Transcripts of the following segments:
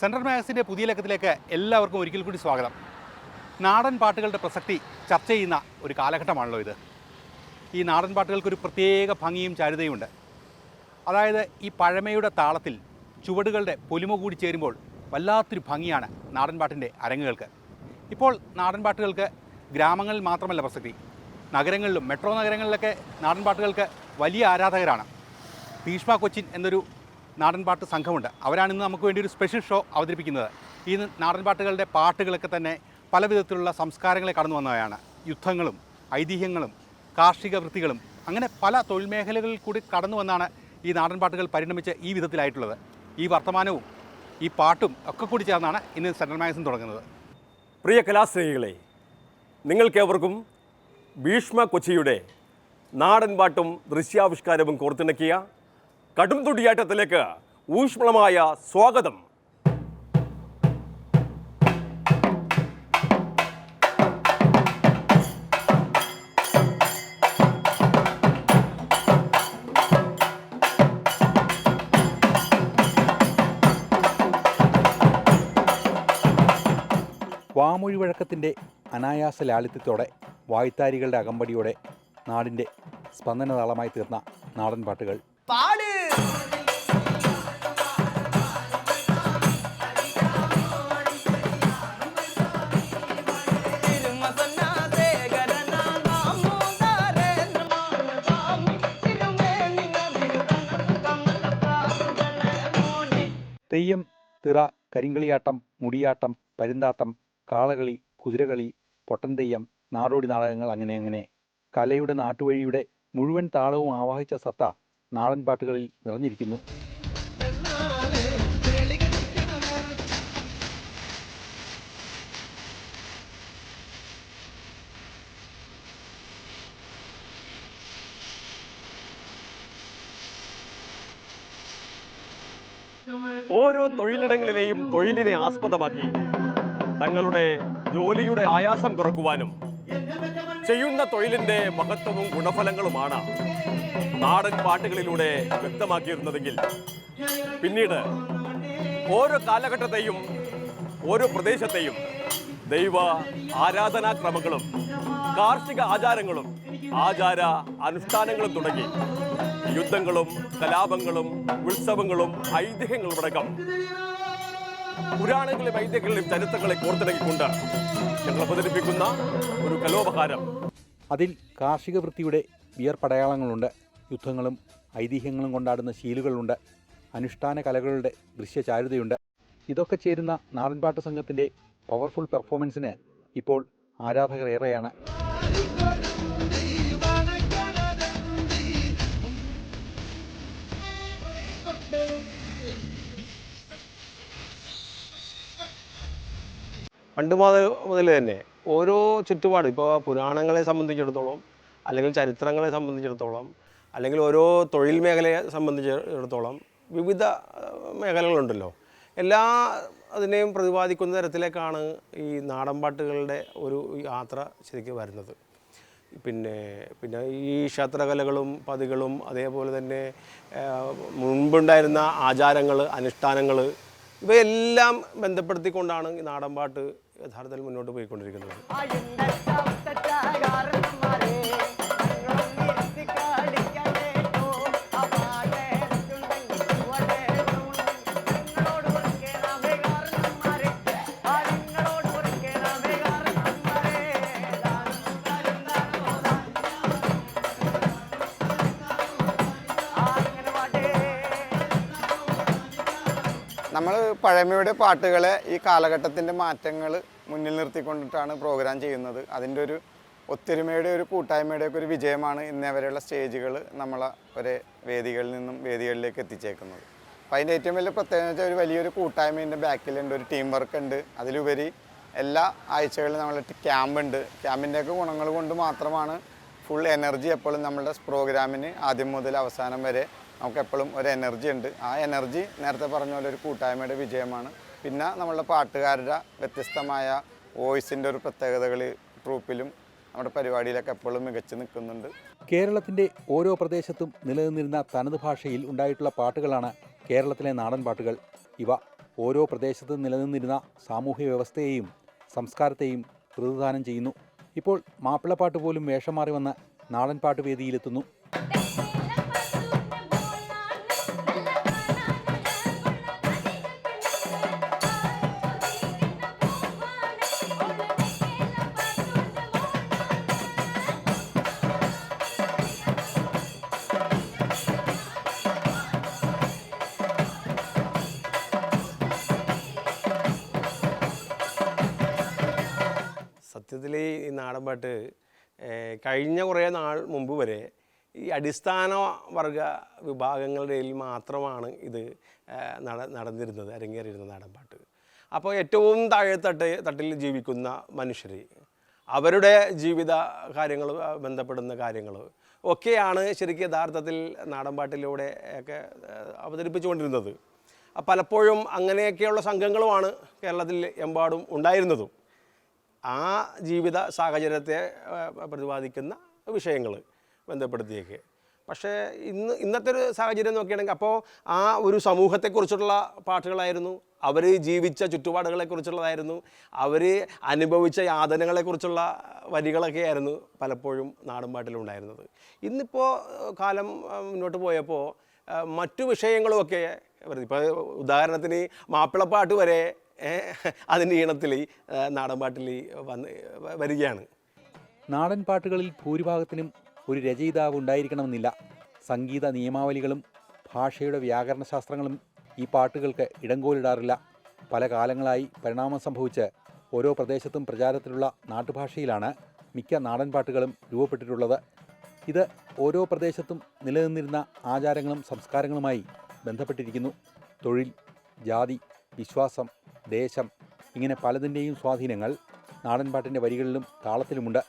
Central മാഗസിൻ്റെ പുതിയ ലക്കത്തിലേക്ക് എല്ലാവർക്കും ഒരിക്കൽ കൂടി സ്വാഗതം. നാടൻ പാട്ടുകളുടെ പ്രസക്തി ചർച്ച ചെയ്യുന്ന ഒരു കാലഘട്ടമാണല്ലോ ഇത്. ഈ നാടൻ പാട്ടുകൾക്കൊരു പ്രത്യേക ഭംഗിയും ചാരുതയുമുണ്ട്. അതായത് ഈ പഴമയുടെ താളത്തിൽ ചുവടുകളുടെ പൊലിമ കൂടി ചേരുമ്പോൾ വല്ലാത്തൊരു ഭംഗിയാണ് നാടൻ പാട്ടിൻ്റെ അരങ്ങുകൾക്ക്. ഇപ്പോൾ നാടൻ പാട്ടുകൾക്ക് ഗ്രാമങ്ങളിൽ മാത്രമല്ല പ്രസക്തി, നഗരങ്ങളിലും മെട്രോ നഗരങ്ങളിലൊക്കെ നാടൻ പാട്ടുകൾക്ക് വലിയ ആരാധകരാണ്. ഭീഷ്മ കൊച്ചിൻ എന്നൊരു നാടൻ പാട്ട് സംഘമുണ്ട്. അവരാണ് ഇന്ന് നമുക്ക് വേണ്ടി ഒരു സ്പെഷ്യൽ ഷോ അവതരിപ്പിക്കുന്നത്. ഈ നാടൻ പാട്ടുകളുടെ പാട്ടുകളൊക്കെ തന്നെ പല വിധത്തിലുള്ള സംസ്കാരങ്ങളെ കടന്നു വന്നവയാണ്. യുദ്ധങ്ങളും ഐതിഹ്യങ്ങളും കാർഷിക വൃത്തികളും അങ്ങനെ പല തൊഴിൽ മേഖലകളിൽ കൂടി കടന്നു വന്നാണ് ഈ നാടൻ പാട്ടുകൾ പരിണമിച്ച് ഈ വിധത്തിലായിട്ടുള്ളത്. ഈ വർത്തമാനവും ഈ പാട്ടും ഒക്കെ കൂടി ചേർന്നാണ് ഇന്ന് സെൻട്രൽ മാഗസിൻ തുടങ്ങുന്നത്. പ്രിയ കലാസ്നേഹികളെ, നിങ്ങൾക്കേവർക്കും ഭീഷ്മ കൊച്ചിയുടെ നാടൻ പാട്ടും ദൃശ്യാവിഷ്കാരവും കോർത്തിണക്കിയ കടും തുടിയാട്ടത്തിലേക്ക് ഊഷ്മളമായ സ്വാഗതം. വാമൊഴി വഴക്കത്തിൻ്റെ അനായാസ ലാളിത്യത്തോടെ വായ്ത്താരികളുടെ അകമ്പടിയോടെ നാടിൻ്റെ സ്പന്ദനതാളമായി തീർന്ന നാടൻ പാട്ടുകൾ. തെയ്യം, തിറ, കരിങ്കളിയാട്ടം, മുടിയാട്ടം, പരുന്താട്ടം, കാളകളി, കുതിരകളി, പൊട്ടൻതെയ്യം, നാടോടി നാടകങ്ങൾ, അങ്ങനെ കലയുടെ നാട്ടുവഴിയുടെ മുഴുവൻ താളവും ആവാഹിച്ച സത്ത നാടൻ പാട്ടുകളിൽ നിറഞ്ഞിരിക്കുന്നു. ഓരോ തൊഴിലിടങ്ങളിലെയും തൊഴിലിനെ ആസ്പദമാക്കി തങ്ങളുടെ ജോലിയുടെ ആയാസം കുറക്കുവാനും ചെയ്യുന്ന തൊഴിലിന്റെ മഹത്വവും ഗുണഫലങ്ങളുമാണ് നാടൻ പാട്ടുകളിലൂടെ വ്യക്തമാക്കിയിരുന്നതെങ്കിൽ പിന്നീട് ഓരോ കാലഘട്ടത്തെയും ഓരോ പ്രദേശത്തെയും ദൈവ ആരാധനാക്രമങ്ങളും കാർഷിക ആചാരങ്ങളും ആചാര അനുഷ്ഠാനങ്ങളും തുടങ്ങി യുദ്ധങ്ങളും കലാപങ്ങളും ഉത്സവങ്ങളും ഐതിഹ്യങ്ങളും അടക്കം പുരാണങ്ങളിലും ഐതിഹ്യങ്ങളിലും ചരിത്രങ്ങളെ കോർത്തിണക്കിക്കൊണ്ട് ഞങ്ങൾ അവതരിപ്പിക്കുന്ന ഒരു കലോപഹാരം. അതിൽ കാർഷിക വൃത്തിയുടെ വിയർപ്പടയാളങ്ങളുണ്ട്, യുദ്ധങ്ങളും ഐതിഹ്യങ്ങളും കൊണ്ടാടുന്ന ശീലുകളുണ്ട്, അനുഷ്ഠാന കലകളുടെ ദൃശ്യചാരുതയുണ്ട്. ഇതൊക്കെ ചേരുന്ന നാടൻപാട്ട് സംഘത്തിൻ്റെ പവർഫുൾ പെർഫോമൻസിന് ഇപ്പോൾ ആരാധകർ ഏറെയാണ്. പണ്ട് മുതൽ തന്നെ ഓരോ ചുറ്റുപാട്, ഇപ്പോൾ പുരാണങ്ങളെ സംബന്ധിച്ചിടത്തോളം അല്ലെങ്കിൽ ചരിത്രങ്ങളെ സംബന്ധിച്ചിടത്തോളം അല്ലെങ്കിൽ ഓരോ തൊഴിൽ മേഖലയെ സംബന്ധിച്ചിടത്തോളം വിവിധ മേഖലകളുണ്ടല്ലോ, എല്ലാ അതിനെയും പ്രതിപാദിക്കുന്ന തരത്തിലേക്കാണ് ഈ നാടൻപാട്ടുകളുടെ ഒരു യാത്ര ശരിക്കും വരുന്നത്. പിന്നെ ഈ ക്ഷേത്രകലകളും പതികളും അതേപോലെ തന്നെ മുൻപുണ്ടായിരുന്ന ആചാരങ്ങൾ, അനുഷ്ഠാനങ്ങൾ, ഇവയെല്ലാം ബന്ധപ്പെടുത്തിക്കൊണ്ടാണ് ഈ നാടൻപാട്ട് യഥാർത്ഥത്തിൽ മുന്നോട്ട് പോയിക്കൊണ്ടിരിക്കുന്നത്. നമ്മൾ പഴമയുടെ പാട്ടുകളെ ഈ കാലഘട്ടത്തിൻ്റെ മാറ്റങ്ങൾ മുന്നിൽ നിർത്തിക്കൊണ്ടിട്ടാണ് പ്രോഗ്രാം ചെയ്യുന്നത്. അതിൻ്റെ ഒരു ഒത്തൊരുമയുടെ ഒരു കൂട്ടായ്മയുടെ ഒക്കെ ഒരു വിജയമാണ് ഇന്നേ വരെയുള്ള സ്റ്റേജുകൾ നമ്മളെ ഒരേ വേദികളിൽ നിന്നും വേദികളിലേക്ക് എത്തിച്ചേക്കുന്നത്. അപ്പോൾ അതിൻ്റെ ഏറ്റവും വലിയ പ്രത്യേകത വെച്ചാൽ ഒരു വലിയൊരു കൂട്ടായ്മയുടെ ബാക്കിലുണ്ട്, ഒരു ടീം വർക്ക് ഉണ്ട്. അതിലുപരി എല്ലാ ആഴ്ചകളിലും നമ്മൾ ക്യാമ്പുണ്ട്. ക്യാമ്പിൻ്റെയൊക്കെ ഗുണങ്ങൾ കൊണ്ട് മാത്രമാണ് ഫുൾ എനർജി എപ്പോഴും നമ്മളുടെ പ്രോഗ്രാമിന് ആദ്യം മുതൽ അവസാനം വരെ നമുക്ക് എപ്പോഴും ഒരു എനർജി ഉണ്ട്. ആ എനർജി നേരത്തെ പറഞ്ഞ പോലെ ഒരു കൂട്ടായ്മയുടെ വിജയമാണ്. പിന്നെ നമ്മളുടെ പാട്ടുകാരുടെ വ്യത്യസ്തമായ വോയിസിൻ്റെ ഒരു പ്രത്യേകതകൾ ട്രൂപ്പിലും നമ്മുടെ പരിപാടിയിലൊക്കെ എപ്പോഴും മികച്ചു നിൽക്കുന്നുണ്ട്. കേരളത്തിൻ്റെ ഓരോ പ്രദേശത്തും നിലനിന്നിരുന്ന തനത് ഭാഷയിൽ ഉണ്ടായിട്ടുള്ള പാട്ടുകളാണ് കേരളത്തിലെ നാടൻ പാട്ടുകൾ. ഇവ ഓരോ പ്രദേശത്തും നിലനിന്നിരുന്ന സാമൂഹ്യ വ്യവസ്ഥയെയും സംസ്കാരത്തെയും പ്രതിനിധാനം ചെയ്യുന്നു. ഇപ്പോൾ മാപ്പിളപ്പാട്ട് പോലും വേഷം മാറി വന്ന് നാടൻപാട്ട് വേദിയിലെത്തുന്നു. സത്യത്തിൽ ഈ നാടൻപാട്ട് കഴിഞ്ഞ കുറേ നാൾ മുമ്പ് വരെ ഈ അടിസ്ഥാന വർഗ വിഭാഗങ്ങളുടെ ഇടയിൽ മാത്രമാണ് ഇത് നടന്നിരുന്നത്, അരങ്ങേറിയിരുന്നത് നാടൻപാട്ട്. അപ്പോൾ ഏറ്റവും തട്ടിൽ ജീവിക്കുന്ന മനുഷ്യർ, അവരുടെ ജീവിത കാര്യങ്ങൾ, ബന്ധപ്പെടുന്ന കാര്യങ്ങൾ ഒക്കെയാണ് ശരിക്കും യഥാർത്ഥത്തിൽ നാടൻപാട്ടിലൂടെ ഒക്കെ അവതരിപ്പിച്ചുകൊണ്ടിരുന്നത്. പലപ്പോഴും അങ്ങനെയൊക്കെയുള്ള സംഘങ്ങളുമാണ് കേരളത്തിൽ എമ്പാടും ഉണ്ടായിരുന്നതും. ആ ജീവിത സാഹചര്യത്തെ പ്രതിപാദിക്കുന്ന വിഷയങ്ങൾ ബന്ധപ്പെടുത്തിയൊക്കെ. പക്ഷേ ഇന്നത്തെ ഒരു സാഹചര്യം നോക്കുകയാണെങ്കിൽ അപ്പോൾ ആ ഒരു സമൂഹത്തെക്കുറിച്ചുള്ള പാട്ടുകളായിരുന്നു, അവർ ജീവിച്ച ചുറ്റുപാടുകളെക്കുറിച്ചുള്ളതായിരുന്നു, അവർ അനുഭവിച്ച യാതനകളെക്കുറിച്ചുള്ള വരികളൊക്കെ ആയിരുന്നു പലപ്പോഴും നാടൻപാട്ടിലുണ്ടായിരുന്നത്. ഇന്നിപ്പോൾ കാലം മുന്നോട്ട് പോയപ്പോൾ മറ്റു വിഷയങ്ങളുമൊക്കെ, ഇപ്പോൾ ഉദാഹരണത്തിന് മാപ്പിളപ്പാട്ട് വരെ അതിൻ്റെ ഈണത്തിൽ നാടൻപാട്ടിൽ വരികയാണ്. നാടൻപാട്ടുകളിൽ ഭൂരിഭാഗത്തിനും ഒരു രചയിതാവ് ഉണ്ടായിരിക്കണമെന്നില്ല. സംഗീത നിയമാവലികളും ഭാഷയുടെ വ്യാകരണശാസ്ത്രങ്ങളും ഈ പാട്ടുകൾക്ക് ഇടങ്കോലിടാറില്ല. പല കാലങ്ങളായി പരിണാമം സംഭവിച്ച് ഓരോ പ്രദേശത്തും പ്രചാരത്തിലുള്ള നാട്ടുഭാഷയിലാണ് മിക്ക നാടൻപാട്ടുകളും രൂപപ്പെട്ടിട്ടുള്ളത്. ഇത് ഓരോ പ്രദേശത്തും നിലനിന്നിരുന്ന ആചാരങ്ങളും സംസ്കാരങ്ങളുമായി ബന്ധപ്പെട്ടിരിക്കുന്നു. തൊഴിൽ, ജാതി, വിശ്വാസം, ദേശം, ഇങ്ങനെ പലതിൻ്റെയും സ്വാധീനങ്ങൾ നാടൻപാട്ടിൻ്റെ വരികളിലും താളത്തിലുമുണ്ട്.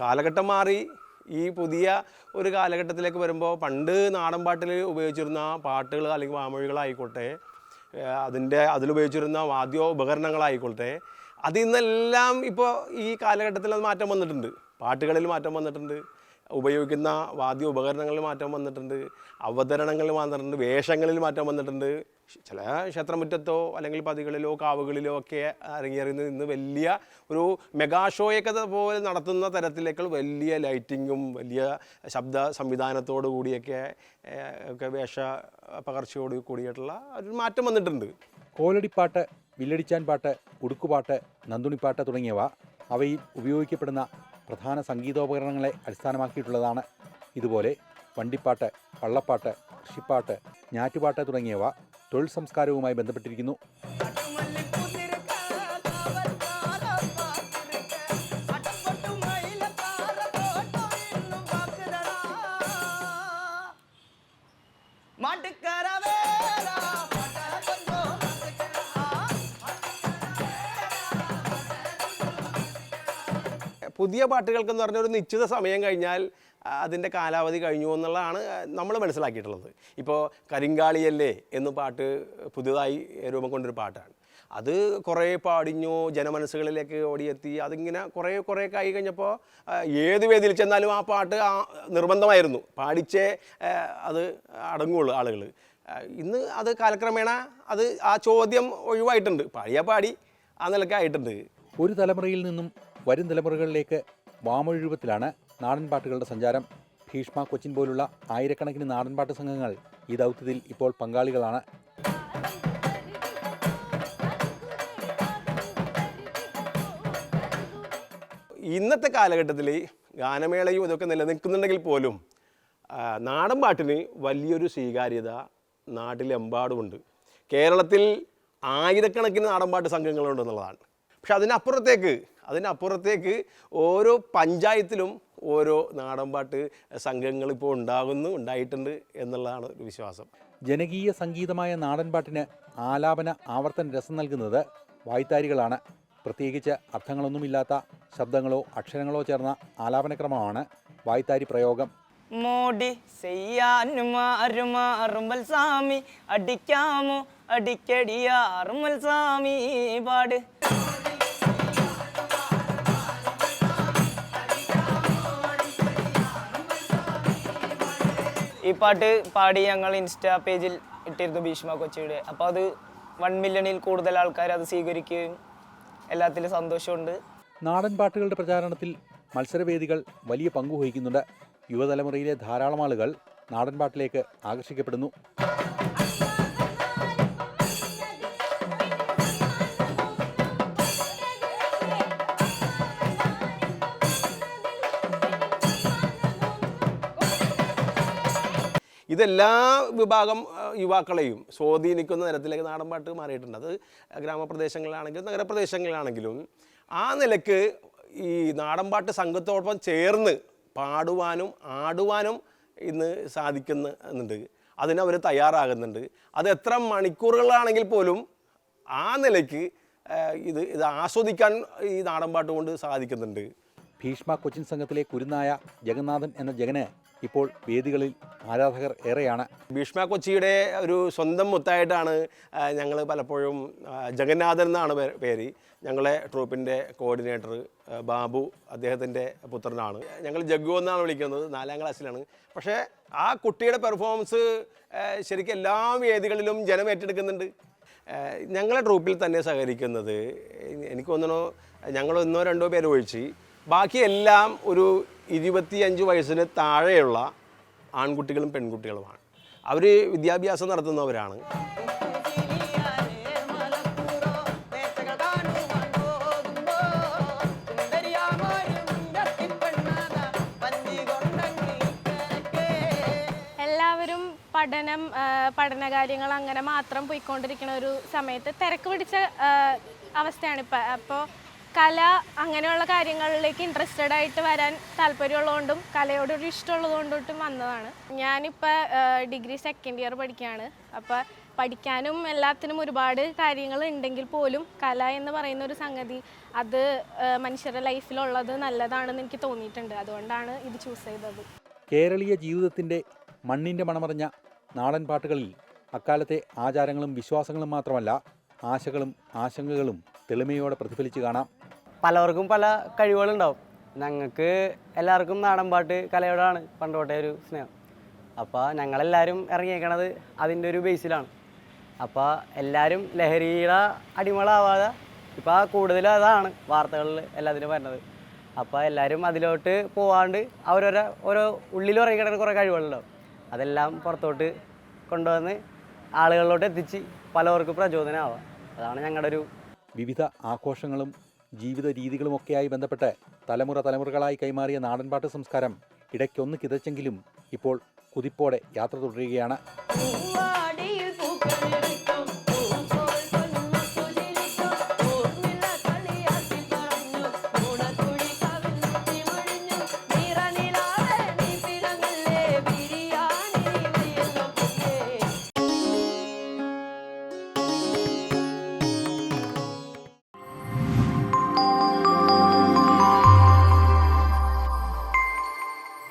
കാലഘട്ടം മാറി ഈ പുതിയ ഒരു കാലഘട്ടത്തിലേക്ക് വരുമ്പോൾ പണ്ട് നാടൻപാട്ടിൽ ഉപയോഗിച്ചിരുന്ന പാട്ടുകൾ അല്ലെങ്കിൽ വാമൊഴികളായിക്കോട്ടെ, അതിലുപയോഗിച്ചിരുന്ന വാദ്യോപകരണങ്ങളായിക്കോട്ടെ, അതിൽ നിന്നെല്ലാം ഇപ്പോൾ ഈ കാലഘട്ടത്തിൽ അത് മാറ്റം വന്നിട്ടുണ്ട്. പാട്ടുകളിൽ മാറ്റം വന്നിട്ടുണ്ട്, ഉപയോഗിക്കുന്ന വാദ്യ ഉപകരണങ്ങളിൽ മാറ്റം വന്നിട്ടുണ്ട്, അവതരണങ്ങളിൽ വന്നിട്ടുണ്ട്, വേഷങ്ങളിൽ മാറ്റം വന്നിട്ടുണ്ട്. ചില ക്ഷേത്രമുറ്റത്തോ അല്ലെങ്കിൽ പതികളിലോ കാവുകളിലോ ഒക്കെ അരങ്ങേറുന്ന ഇന്ന് വലിയ ഒരു മെഗാ ഷോയൊക്കെ പോലെ നടത്തുന്ന തരത്തിലേക്കുള്ള വലിയ ലൈറ്റിങ്ങും വലിയ ശബ്ദ സംവിധാനത്തോടു കൂടിയൊക്കെ വേഷ പകർച്ചയോട് കൂടിയിട്ടുള്ള ഒരു മാറ്റം വന്നിട്ടുണ്ട്. കോലടിപ്പാട്ട്, വില്ലടിച്ചാൻ പാട്ട്, ഉടുക്കുപാട്ട്, നന്ദുണിപ്പാട്ട് തുടങ്ങിയവ അവയിൽ ഉപയോഗിക്കപ്പെടുന്ന പ്രധാന സംഗീതോപകരണങ്ങളെ അടിസ്ഥാനമാക്കിയിട്ടുള്ളതാണ്. ഇതുപോലെ വണ്ടിപ്പാട്ട്, വള്ളപ്പാട്ട്, കൃഷിപ്പാട്ട്, ഞാറ്റുപാട്ട് തുടങ്ങിയവ തൊഴിൽ സംസ്കാരവുമായി ബന്ധപ്പെട്ടിരിക്കുന്നു. പുതിയ പാട്ടുകൾക്കെന്ന് പറഞ്ഞ ഒരു നിശ്ചിത സമയം കഴിഞ്ഞാൽ അതിൻ്റെ കാലാവധി കഴിഞ്ഞു എന്നുള്ളതാണ് നമ്മൾ മനസ്സിലാക്കിയിട്ടുള്ളത്. ഇപ്പോൾ കരിങ്കാളിയല്ലേ എന്ന പാട്ട് പുതുതായി രൂപം കൊണ്ടൊരു പാട്ടാണ്. അത് കുറേ പാടിഞ്ഞു ജനമനസ്സുകളിലേക്ക് ഓടിയെത്തി. അതിങ്ങനെ കുറേ ആയി കഴിഞ്ഞപ്പോൾ ഏത് വേദിയിൽ ചെന്നാലും ആ പാട്ട് നിർബന്ധമായിരുന്നു, പാടിച്ചേ അത് അടങ്ങുള്ളൂ ആളുകൾ. ഇന്ന് അത് കാലക്രമേണ ആ ചോദ്യം ഒഴിവായിട്ടുണ്ട്. പാടി ആ നിലക്കായിട്ടുണ്ട്. ഒരു തലമുറയിൽ നിന്നും വരും തലമുറകളിലേക്ക് വാമൊഴി രൂപത്തിലാണ് നാടൻപാട്ടുകളുടെ സഞ്ചാരം. ഭീഷ്മ, കൊച്ചിൻ പോലുള്ള ആയിരക്കണക്കിന് നാടൻപാട്ട് സംഘങ്ങൾ ഈ ദൗത്യത്തിൽ ഇപ്പോൾ പങ്കാളികളാണ്. ഇന്നത്തെ കാലഘട്ടത്തിൽ ഗാനമേളയും ഇതൊക്കെ നിലനിൽക്കുന്നുണ്ടെങ്കിൽ പോലും നാടൻപാട്ടിന് വലിയൊരു സ്വീകാര്യത നാട്ടിലെമ്പാടുമുണ്ട്. കേരളത്തിൽ ആയിരക്കണക്കിന് നാടൻപാട്ട് സംഘങ്ങളുണ്ടെന്നുള്ളതാണ്. പക്ഷെ അതിനപ്പുറത്തേക്ക് ഓരോ പഞ്ചായത്തിലും ഓരോ നാടൻപാട്ട് സംഘങ്ങൾ ഇപ്പോൾ ഉണ്ടായിട്ടുണ്ട് എന്നുള്ളതാണ് ഒരു വിശ്വാസം. ജനകീയ സംഗീതമായ നാടൻപാട്ടിന് ആലാപന ആവർത്തന രസം നൽകുന്നത് വായ്ത്താരികളാണ്. പ്രത്യേകിച്ച് അർത്ഥങ്ങളൊന്നുമില്ലാത്ത ശബ്ദങ്ങളോ അക്ഷരങ്ങളോ ചേർന്ന ആലാപനക്രമമാണ് വായ്ത്താരി പ്രയോഗം. മോടി ചെയ്യാനുമാറുമാറുമ്പൽ സ്വാമി അടിക്കാമോ അടിക്കടിയാറുമ്പൽ സ്വാമി പാട്. ഈ പാട്ട് പാടി ഞങ്ങൾ ഇൻസ്റ്റാ പേജിൽ ഇട്ടിരുന്നു ഭീഷ്മ കൊച്ചിയുടെ. അപ്പോൾ അത് 1 മില്യണിൽ കൂടുതൽ ആൾക്കാർ അത് സ്വീകരിക്കുകയും എല്ലാത്തിലും സന്തോഷമുണ്ട്. നാടൻ പാട്ടുകളുടെ പ്രചാരണത്തിൽ മത്സരവേദികൾ വലിയ പങ്ക് വഹിക്കുന്നുണ്ട്. യുവതലമുറയിലെ ധാരാളം ആളുകൾ നാടൻ പാട്ടിലേക്ക് ആകർഷിക്കപ്പെടുന്നു. ഇതെല്ലാ വിഭാഗം യുവാക്കളെയും സ്വാധീനിക്കുന്ന തരത്തിലേക്ക് നാടൻപാട്ട് മാറിയിട്ടുണ്ട്. അത് ഗ്രാമപ്രദേശങ്ങളിലാണെങ്കിലും നഗരപ്രദേശങ്ങളിലാണെങ്കിലും ആ നിലക്ക് ഈ നാടൻപാട്ട് സംഘത്തോടൊപ്പം ചേർന്ന് പാടുവാനും ആടുവാനും ഇന്ന് സാധിക്കുന്നുണ്ട്. അതിനവർ തയ്യാറാകുന്നുണ്ട്. അത് എത്ര മണിക്കൂറുകളാണെങ്കിൽ പോലും ആ നിലയ്ക്ക് ഇത് ആസ്വദിക്കാൻ ഈ നാടൻപാട്ട് കൊണ്ട് സാധിക്കുന്നുണ്ട്. ഭീഷ്മ കൊച്ചിൻ സംഘത്തിലെ കുരുന്നായ ജഗന്നാഥൻ എന്ന ജഗന് ഇപ്പോൾ വേദികളിൽ ആരാധകർ ഏറെയാണ്. ഭീഷ്മ കൊച്ചിയുടെ ഒരു സ്വന്തം മുത്തായിട്ടാണ് ഞങ്ങൾ പലപ്പോഴും ജഗന്നാഥൻ എന്നാണ് പേര്. ഞങ്ങളെ ട്രൂപ്പിൻ്റെ കോർഡിനേറ്റർ ബാബു അദ്ദേഹത്തിൻ്റെ പുത്രനാണ്. ഞങ്ങൾ ജഗ്ഗു എന്നാണ് വിളിക്കുന്നത്. 4ാം ക്ലാസ്സിലാണ്. പക്ഷേ ആ കുട്ടിയുടെ പെർഫോമൻസ് ശരിക്കും എല്ലാ വേദികളിലും ജനം ഏറ്റെടുക്കുന്നുണ്ട്. ഞങ്ങളെ ട്രൂപ്പിൽ തന്നെ സഹകരിക്കുന്നത് എനിക്ക് തോന്നുന്നു ഞങ്ങൾ 1-2 പേര് ഒഴിച്ച് ബാക്കിയെല്ലാം ഒരു 25 വയസ്സിന് താഴെയുള്ള ആൺകുട്ടികളും പെൺകുട്ടികളുമാണ്. അവർ വിദ്യാഭ്യാസം നടത്തുന്നവരാണ്. എല്ലാവരും പഠനകാര്യങ്ങൾ അങ്ങനെ മാത്രം പോയിക്കൊണ്ടിരിക്കുന്ന ഒരു സമയത്ത് തിരക്ക് പിടിച്ച അവസ്ഥയാണ് ഇപ്പം. അപ്പോൾ കല അങ്ങനെയുള്ള കാര്യങ്ങളിലേക്ക് ഇൻട്രസ്റ്റഡ് ആയിട്ട് വരാൻ താല്പര്യമുള്ളതുകൊണ്ടും കലയോടൊരു ഇഷ്ടമുള്ളതുകൊണ്ടും വന്നതാണ്. ഞാനിപ്പോൾ ഡിഗ്രി 2nd ഇയർ പഠിക്കുകയാണ്. അപ്പോൾ പഠിക്കാനും എല്ലാത്തിനും ഒരുപാട് കാര്യങ്ങൾ ഉണ്ടെങ്കിൽ പോലും കല എന്ന് പറയുന്ന ഒരു സംഗതി അത് മനുഷ്യരുടെ ലൈഫിലുള്ളത് നല്ലതാണെന്ന് എനിക്ക് തോന്നിയിട്ടുണ്ട്. അതുകൊണ്ടാണ് ഇത് ചൂസ് ചെയ്തത്. കേരളീയ ജീവിതത്തിൻ്റെ മണ്ണിൻ്റെ മണമറിഞ്ഞ നാടൻ പാട്ടുകളിൽ അക്കാലത്തെ ആചാരങ്ങളും വിശ്വാസങ്ങളും മാത്രമല്ല ആശകളും ആശങ്കകളും തെളിമയോടെ പ്രതിഫലിച്ച് കാണാം. പലവർക്കും പല കഴിവുകളുണ്ടാവും. ഞങ്ങൾക്ക് എല്ലാവർക്കും നാടൻപാട്ട് കലയോടാണ് പണ്ടോട്ടേ ഒരു സ്നേഹം. അപ്പോൾ ഞങ്ങളെല്ലാവരും ഇറങ്ങിയേക്കണത് അതിൻ്റെ ഒരു ബേസിലാണ്. അപ്പോൾ എല്ലാവരും ലഹരിയുടെ അടിമകളാവാതെ ഇപ്പോൾ കൂടുതലും അതാണ് വാർത്തകളിൽ എല്ലാത്തിനും വരുന്നത്. അപ്പോൾ എല്ലാവരും അതിലോട്ട് പോവാണ്ട് ഓരോ ഉള്ളിൽ ഉറങ്ങിക്കിടക്കുന്ന കുറേ കഴിവുകളുണ്ടാവും. അതെല്ലാം പുറത്തോട്ട് കൊണ്ടുവന്ന് ആളുകളിലോട്ട് എത്തിച്ച് പലവർക്കും പ്രചോദനമാവാം. അതാണ് ഞങ്ങളുടെ ഒരു വിവിധ ആഘോഷങ്ങളും ജീവിത രീതികളുമൊക്കെയായി ബന്ധപ്പെട്ട് തലമുറകളായി കൈമാറിയ നാടൻപാട്ട് സംസ്കാരം ഇടയ്ക്കൊന്ന് കിതച്ചെങ്കിലും ഇപ്പോൾ കുതിപ്പോടെ യാത്ര തുടരുകയാണ്.